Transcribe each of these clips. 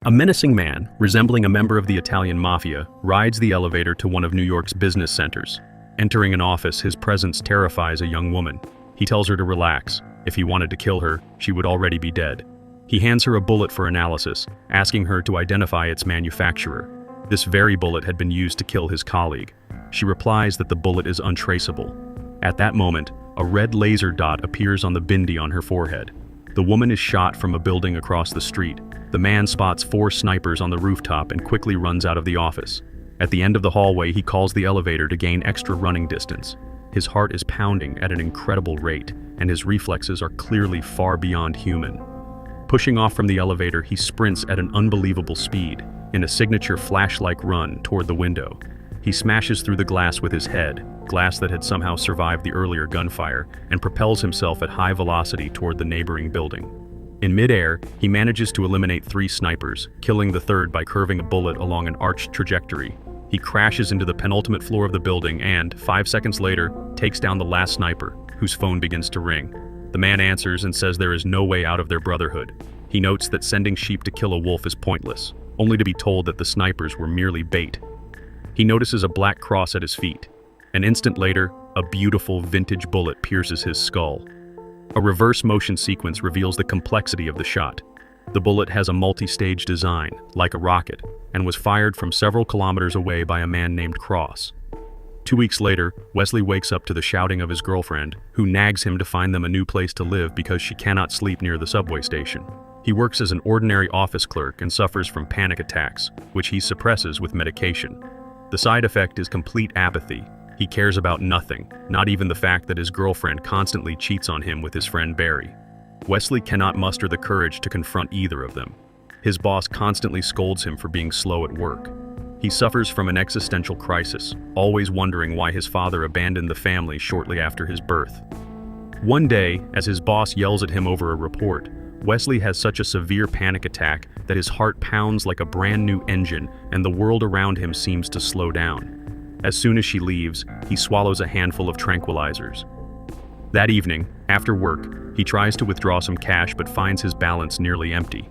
A menacing man, resembling a member of the Italian mafia, rides the elevator to one of New York's business centers. Entering an office, his presence terrifies a young woman. He tells her to relax. If he wanted to kill her, she would already be dead. He hands her a bullet for analysis, asking her to identify its manufacturer. This very bullet had been used to kill his colleague. She replies that the bullet is untraceable. At that moment, a red laser dot appears on the bindi on her forehead. The woman is shot from a building across the street. The man spots 4 snipers on the rooftop and quickly runs out of the office. At the end of the hallway, he calls the elevator to gain extra running distance. His heart is pounding at an incredible rate, and his reflexes are clearly far beyond human. Pushing off from the elevator, he sprints at an unbelievable speed, in a signature flash-like run toward the window. He smashes through the glass with his head, glass that had somehow survived the earlier gunfire, and propels himself at high velocity toward the neighboring building. In midair, he manages to eliminate 3 snipers, killing the third by curving a bullet along an arched trajectory. He crashes into the penultimate floor of the building and, 5 seconds later, takes down the last sniper, whose phone begins to ring. The man answers and says there is no way out of their brotherhood. He notes that sending sheep to kill a wolf is pointless, only to be told that the snipers were merely bait. He notices a black cross at his feet. An instant later, a beautiful vintage bullet pierces his skull. A reverse motion sequence reveals the complexity of the shot. The bullet has a multi-stage design, like a rocket, and was fired from several kilometers away by a man named Cross. 2 weeks later, Wesley wakes up to the shouting of his girlfriend, who nags him to find them a new place to live because she cannot sleep near the subway station. He works as an ordinary office clerk and suffers from panic attacks, which he suppresses with medication. The side effect is complete apathy. He cares about nothing, not even the fact that his girlfriend constantly cheats on him with his friend Barry. Wesley cannot muster the courage to confront either of them. His boss constantly scolds him for being slow at work. He suffers from an existential crisis, always wondering why his father abandoned the family shortly after his birth. One day, as his boss yells at him over a report, Wesley has such a severe panic attack that his heart pounds like a brand new engine and the world around him seems to slow down. As soon as she leaves, he swallows a handful of tranquilizers. That evening, after work, he tries to withdraw some cash but finds his balance nearly empty.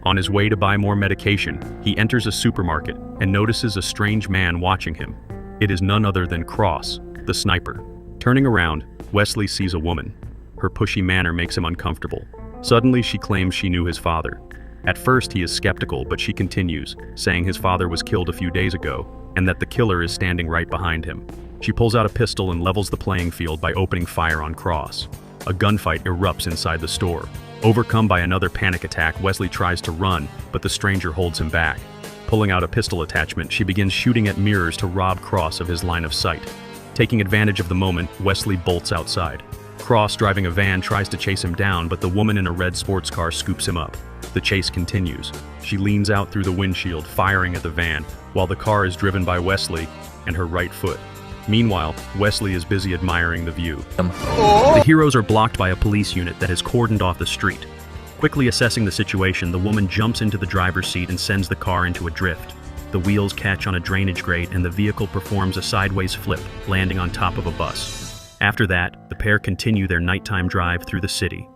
On his way to buy more medication, he enters a supermarket and notices a strange man watching him. It is none other than Cross, the sniper. Turning around, Wesley sees a woman. Her pushy manner makes him uncomfortable. Suddenly, she claims she knew his father. At first, he is skeptical, but she continues, saying his father was killed a few days ago and that the killer is standing right behind him. She pulls out a pistol and levels the playing field by opening fire on Cross. A gunfight erupts inside the store. Overcome by another panic attack, Wesley tries to run, but the stranger holds him back. Pulling out a pistol attachment, she begins shooting at mirrors to rob Cross of his line of sight. Taking advantage of the moment, Wesley bolts outside. Cross, driving a van, tries to chase him down, but the woman in a red sports car scoops him up. The chase continues. She leans out through the windshield, firing at the van, while the car is driven by Wesley and her right foot. Meanwhile, Wesley is busy admiring the view. The heroes are blocked by a police unit that has cordoned off the street. Quickly assessing the situation, the woman jumps into the driver's seat and sends the car into a drift. The wheels catch on a drainage grate and the vehicle performs a sideways flip, landing on top of a bus. After that, the pair continue their nighttime drive through the city.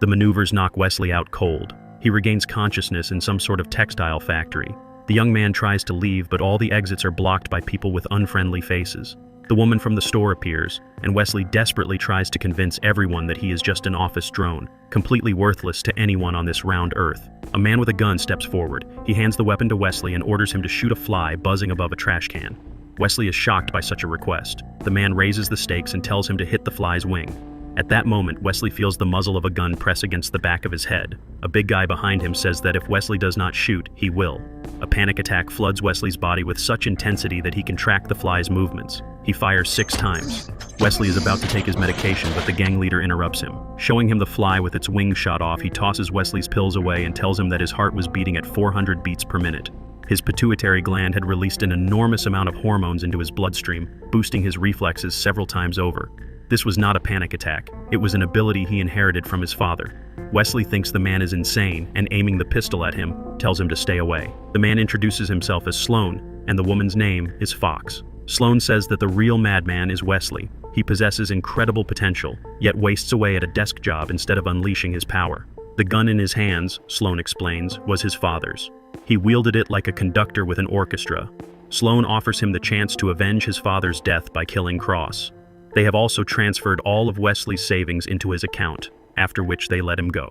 The maneuvers knock Wesley out cold. He regains consciousness in some sort of textile factory. The young man tries to leave, but all the exits are blocked by people with unfriendly faces. The woman from the store appears, and Wesley desperately tries to convince everyone that he is just an office drone, completely worthless to anyone on this round earth. A man with a gun steps forward. He hands the weapon to Wesley and orders him to shoot a fly buzzing above a trash can. Wesley is shocked by such a request. The man raises the stakes and tells him to hit the fly's wing. At that moment, Wesley feels the muzzle of a gun press against the back of his head. A big guy behind him says that if Wesley does not shoot, he will. A panic attack floods Wesley's body with such intensity that he can track the fly's movements. He fires 6 times. Wesley is about to take his medication, but the gang leader interrupts him. Showing him the fly with its wings shot off, he tosses Wesley's pills away and tells him that his heart was beating at 400 beats per minute. His pituitary gland had released an enormous amount of hormones into his bloodstream, boosting his reflexes several times over. This was not a panic attack. It was an ability he inherited from his father. Wesley thinks the man is insane and, aiming the pistol at him, tells him to stay away. The man introduces himself as Sloan, and the woman's name is Fox. Sloan says that the real madman is Wesley. He possesses incredible potential, yet wastes away at a desk job instead of unleashing his power. The gun in his hands, Sloan explains, was his father's. He wielded it like a conductor with an orchestra. Sloan offers him the chance to avenge his father's death by killing Cross. They have also transferred all of Wesley's savings into his account, after which they let him go.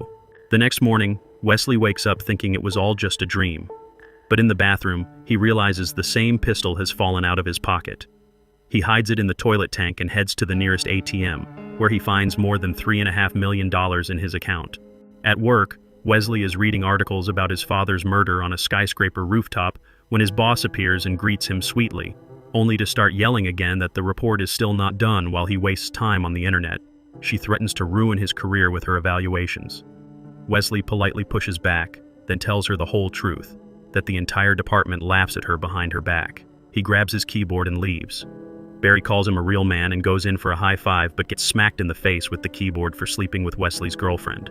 The next morning, Wesley wakes up thinking it was all just a dream. But in the bathroom, he realizes the same pistol has fallen out of his pocket. He hides it in the toilet tank and heads to the nearest ATM, where he finds more than $3.5 million in his account. At work, Wesley is reading articles about his father's murder on a skyscraper rooftop when his boss appears and greets him sweetly, only to start yelling again that the report is still not done while he wastes time on the internet. She threatens to ruin his career with her evaluations. Wesley politely pushes back, then tells her the whole truth, that the entire department laughs at her behind her back. He grabs his keyboard and leaves. Barry calls him a real man and goes in for a high five but gets smacked in the face with the keyboard for sleeping with Wesley's girlfriend.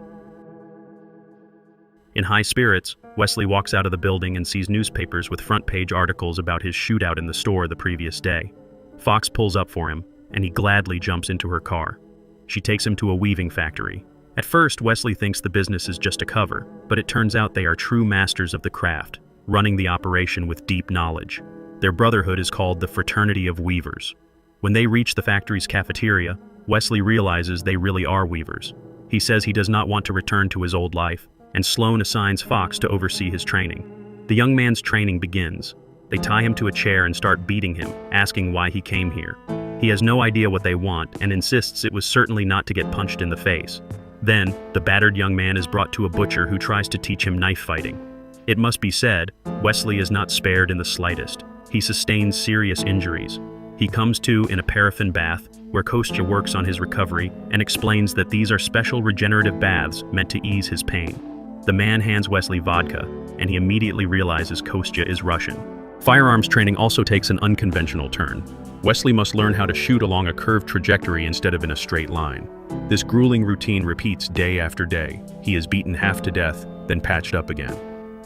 In high spirits, Wesley walks out of the building and sees newspapers with front-page articles about his shootout in the store the previous day. Fox pulls up for him, and he gladly jumps into her car. She takes him to a weaving factory. At first, Wesley thinks the business is just a cover, but it turns out they are true masters of the craft, running the operation with deep knowledge. Their brotherhood is called the Fraternity of Weavers. When they reach the factory's cafeteria, Wesley realizes they really are weavers. He says he does not want to return to his old life, and Sloan assigns Fox to oversee his training. The young man's training begins. They tie him to a chair and start beating him, asking why he came here. He has no idea what they want and insists it was certainly not to get punched in the face. Then, the battered young man is brought to a butcher who tries to teach him knife fighting. It must be said, Wesley is not spared in the slightest. He sustains serious injuries. He comes to in a paraffin bath, where Kostya works on his recovery and explains that these are special regenerative baths meant to ease his pain. The man hands Wesley vodka, and he immediately realizes Kostya is Russian. Firearms training also takes an unconventional turn. Wesley must learn how to shoot along a curved trajectory instead of in a straight line. This grueling routine repeats day after day. He is beaten half to death, then patched up again.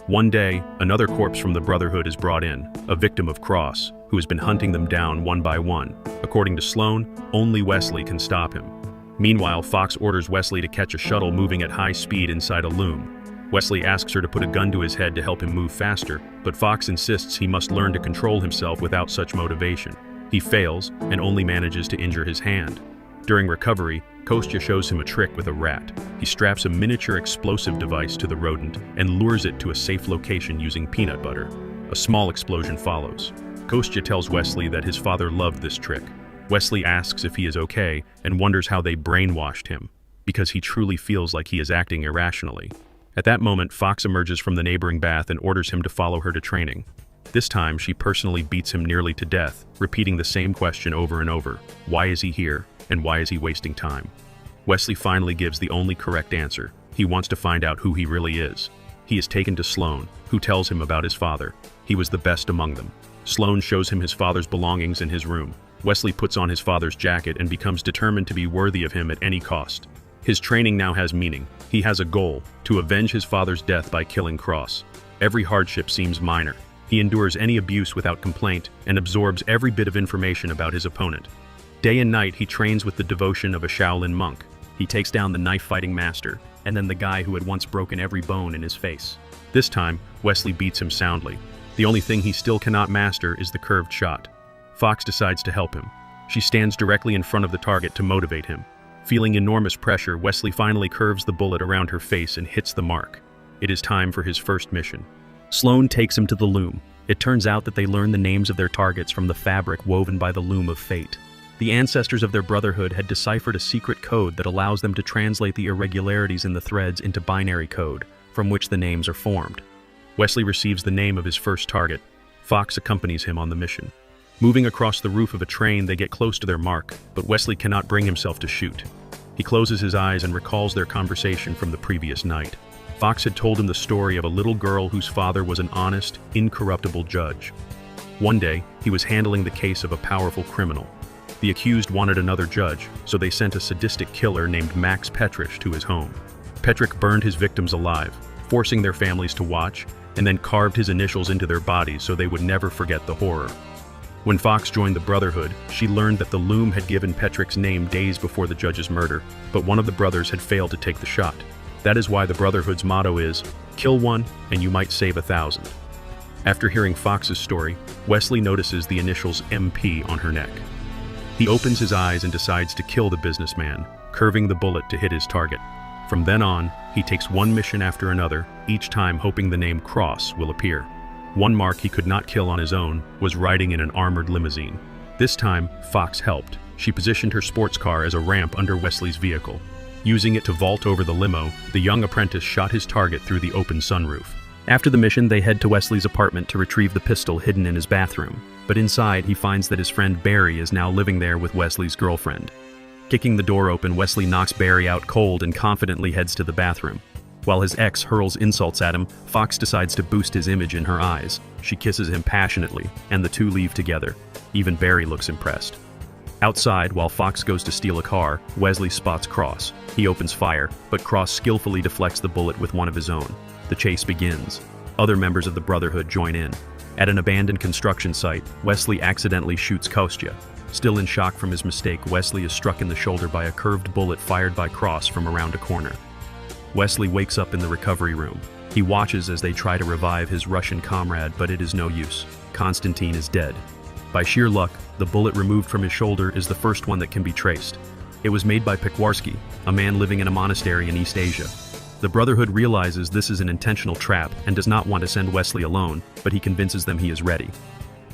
One day, another corpse from the Brotherhood is brought in, a victim of Cross, who has been hunting them down one by one. According to Sloan, only Wesley can stop him. Meanwhile, Fox orders Wesley to catch a shuttle moving at high speed inside a loom. Wesley asks her to put a gun to his head to help him move faster, but Fox insists he must learn to control himself without such motivation. He fails, and only manages to injure his hand. During recovery, Kostya shows him a trick with a rat. He straps a miniature explosive device to the rodent and lures it to a safe location using peanut butter. A small explosion follows. Kostya tells Wesley that his father loved this trick. Wesley asks if he is okay and wonders how they brainwashed him, because he truly feels like he is acting irrationally. At that moment, Fox emerges from the neighboring bath and orders him to follow her to training. This time, she personally beats him nearly to death, repeating the same question over and over. Why is he here, and why is he wasting time? Wesley finally gives the only correct answer. He wants to find out who he really is. He is taken to Sloan, who tells him about his father. He was the best among them. Sloan shows him his father's belongings in his room. Wesley puts on his father's jacket and becomes determined to be worthy of him at any cost. His training now has meaning. He has a goal, to avenge his father's death by killing Cross. Every hardship seems minor. He endures any abuse without complaint and absorbs every bit of information about his opponent. Day and night, he trains with the devotion of a Shaolin monk. He takes down the knife-fighting master, and then the guy who had once broken every bone in his face. This time, Wesley beats him soundly. The only thing he still cannot master is the curved shot. Fox decides to help him. She stands directly in front of the target to motivate him. Feeling enormous pressure, Wesley finally curves the bullet around her face and hits the mark. It is time for his first mission. Sloan takes him to the loom. It turns out that they learn the names of their targets from the fabric woven by the loom of fate. The ancestors of their brotherhood had deciphered a secret code that allows them to translate the irregularities in the threads into binary code, from which the names are formed. Wesley receives the name of his first target. Fox accompanies him on the mission. Moving across the roof of a train, they get close to their mark, but Wesley cannot bring himself to shoot. He closes his eyes and recalls their conversation from the previous night. Fox had told him the story of a little girl whose father was an honest, incorruptible judge. One day, he was handling the case of a powerful criminal. The accused wanted another judge, so they sent a sadistic killer named Max Petrich to his home. Petrich burned his victims alive, forcing their families to watch, and then carved his initials into their bodies so they would never forget the horror. When Fox joined the Brotherhood, she learned that the loom had given Petrich's name days before the judge's murder, but one of the brothers had failed to take the shot. That is why the Brotherhood's motto is, kill one and you might save 1,000. After hearing Fox's story, Wesley notices the initials MP on her neck. He opens his eyes and decides to kill the businessman, curving the bullet to hit his target. From then on, he takes one mission after another, each time hoping the name Cross will appear. One mark he could not kill on his own was riding in an armored limousine. This time, Fox helped. She positioned her sports car as a ramp under Wesley's vehicle. Using it to vault over the limo, the young apprentice shot his target through the open sunroof. After the mission, they head to Wesley's apartment to retrieve the pistol hidden in his bathroom. But inside, he finds that his friend Barry is now living there with Wesley's girlfriend. Kicking the door open, Wesley knocks Barry out cold and confidently heads to the bathroom. While his ex hurls insults at him, Fox decides to boost his image in her eyes. She kisses him passionately, and the two leave together. Even Barry looks impressed. Outside, while Fox goes to steal a car, Wesley spots Cross. He opens fire, but Cross skillfully deflects the bullet with one of his own. The chase begins. Other members of the Brotherhood join in. At an abandoned construction site, Wesley accidentally shoots Kostya. Still in shock from his mistake, Wesley is struck in the shoulder by a curved bullet fired by Cross from around a corner. Wesley wakes up in the recovery room. He watches as they try to revive his Russian comrade, but it is no use. Konstantin is dead. By sheer luck, the bullet removed from his shoulder is the first one that can be traced. It was made by Pewarski, a man living in a monastery in East Asia. The Brotherhood realizes this is an intentional trap and does not want to send Wesley alone, but he convinces them he is ready.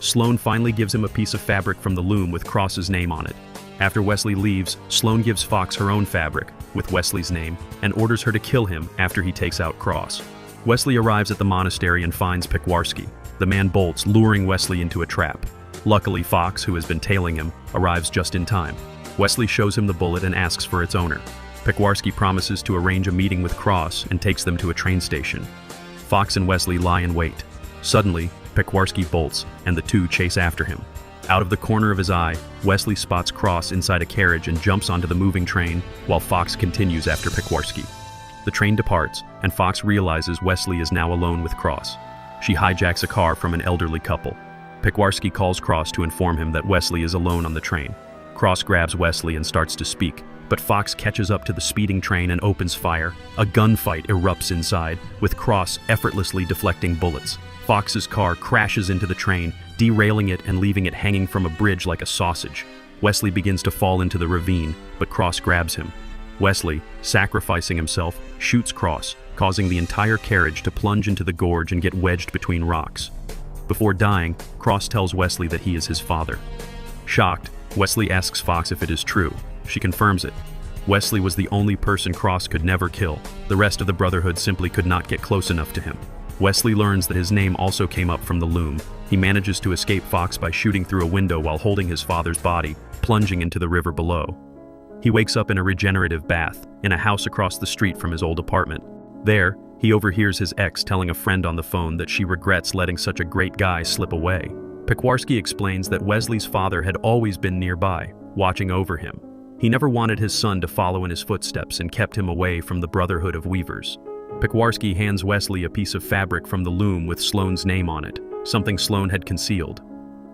Sloane finally gives him a piece of fabric from the loom with Cross's name on it. After Wesley leaves, Sloane gives Fox her own fabric, with Wesley's name, and orders her to kill him after he takes out Cross. Wesley arrives at the monastery and finds Pewarski. The man bolts, luring Wesley into a trap. Luckily, Fox, who has been tailing him, arrives just in time. Wesley shows him the bullet and asks for its owner. Pewarski promises to arrange a meeting with Cross and takes them to a train station. Fox and Wesley lie in wait. Suddenly, Pewarski bolts, and the two chase after him. Out of the corner of his eye, Wesley spots Cross inside a carriage and jumps onto the moving train, while Fox continues after Pewarski. The train departs, and Fox realizes Wesley is now alone with Cross. She hijacks a car from an elderly couple. Pewarski calls Cross to inform him that Wesley is alone on the train. Cross grabs Wesley and starts to speak, but Fox catches up to the speeding train and opens fire. A gunfight erupts inside, with Cross effortlessly deflecting bullets. Fox's car crashes into the train, derailing it and leaving it hanging from a bridge like a sausage. Wesley begins to fall into the ravine, but Cross grabs him. Wesley, sacrificing himself, shoots Cross, causing the entire carriage to plunge into the gorge and get wedged between rocks. Before dying, Cross tells Wesley that he is his father. Shocked, Wesley asks Fox if it is true. She confirms it. Wesley was the only person Cross could never kill. The rest of the Brotherhood simply could not get close enough to him. Wesley learns that his name also came up from the loom. He manages to escape Fox by shooting through a window while holding his father's body, plunging into the river below. He wakes up in a regenerative bath, in a house across the street from his old apartment. There, he overhears his ex telling a friend on the phone that she regrets letting such a great guy slip away. Pewarski explains that Wesley's father had always been nearby, watching over him. He never wanted his son to follow in his footsteps and kept him away from the Brotherhood of Weavers. Pewarski hands Wesley a piece of fabric from the loom with Sloane's name on it, something Sloane had concealed.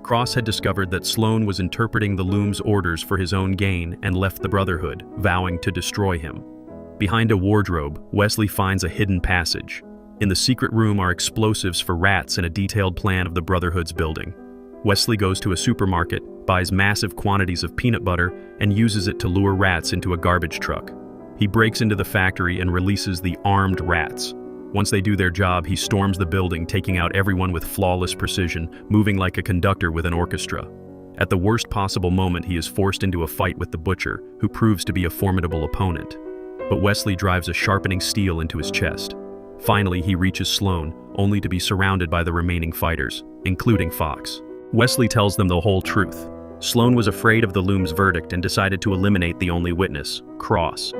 Cross had discovered that Sloane was interpreting the loom's orders for his own gain and left the Brotherhood, vowing to destroy him. Behind a wardrobe, Wesley finds a hidden passage. In the secret room are explosives for rats and a detailed plan of the Brotherhood's building. Wesley goes to a supermarket, buys massive quantities of peanut butter, and uses it to lure rats into a garbage truck. He breaks into the factory and releases the armed rats. Once they do their job, he storms the building, taking out everyone with flawless precision, moving like a conductor with an orchestra. At the worst possible moment, he is forced into a fight with the butcher, who proves to be a formidable opponent. But Wesley drives a sharpening steel into his chest. Finally, he reaches Sloane, only to be surrounded by the remaining fighters, including Fox. Wesley tells them the whole truth. Sloane was afraid of the loom's verdict and decided to eliminate the only witness, Cross.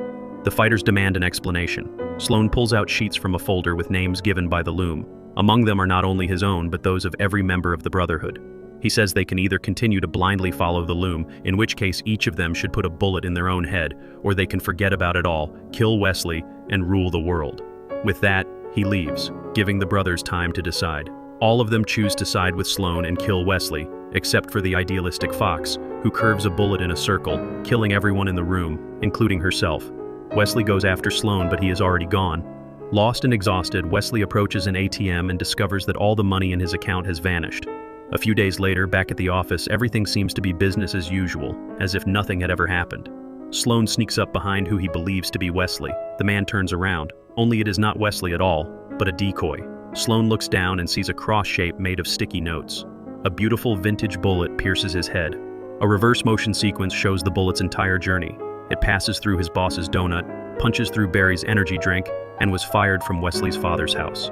The fighters demand an explanation. Sloane pulls out sheets from a folder with names given by the loom. Among them are not only his own, but those of every member of the Brotherhood. He says they can either continue to blindly follow the loom, in which case each of them should put a bullet in their own head, or they can forget about it all, kill Wesley, and rule the world. With that, he leaves, giving the brothers time to decide. All of them choose to side with Sloane and kill Wesley, except for the idealistic Fox, who curves a bullet in a circle, killing everyone in the room, including herself. Wesley goes after Sloan, but he is already gone. Lost and exhausted, Wesley approaches an ATM and discovers that all the money in his account has vanished. A few days later, back at the office, everything seems to be business as usual, as if nothing had ever happened. Sloan sneaks up behind who he believes to be Wesley. The man turns around, only it is not Wesley at all, but a decoy. Sloan looks down and sees a cross shape made of sticky notes. A beautiful vintage bullet pierces his head. A reverse motion sequence shows the bullet's entire journey. It passes through his boss's donut, punches through Barry's energy drink, and was fired from Wesley's father's house.